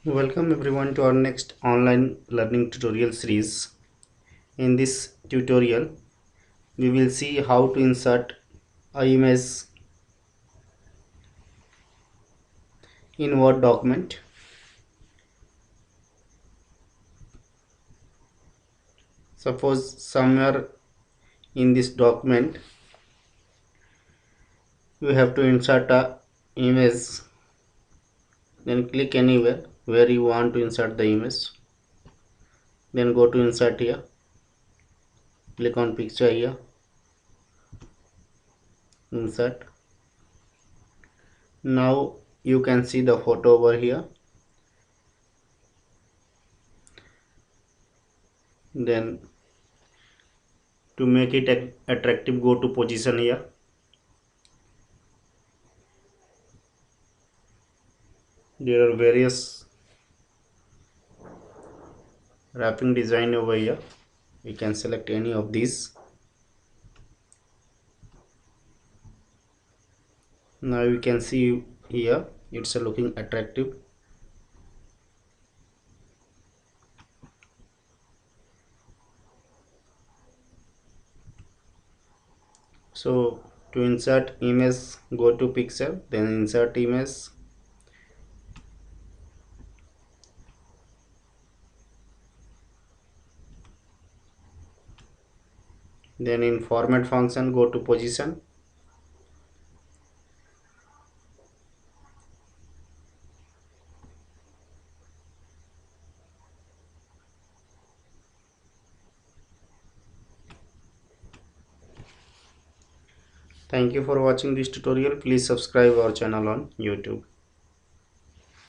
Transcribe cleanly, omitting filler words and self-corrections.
Welcome everyone to our next online learning tutorial series. In this tutorial, we will see how to insert a image in Word document. Suppose somewhere in this document you have to insert a image, then click anywhere where you want to insert the image. Then go to insert here, click on picture here, insert. Now you can see the photo over here. Then to make it attractive, go to position here. There are various wrapping design over here. We can select any of these. Now you can see here it's looking attractive. So to insert image, go to picture, then insert image. Then in format function, go to position. Thank you for watching this tutorial. Please subscribe our channel on YouTube.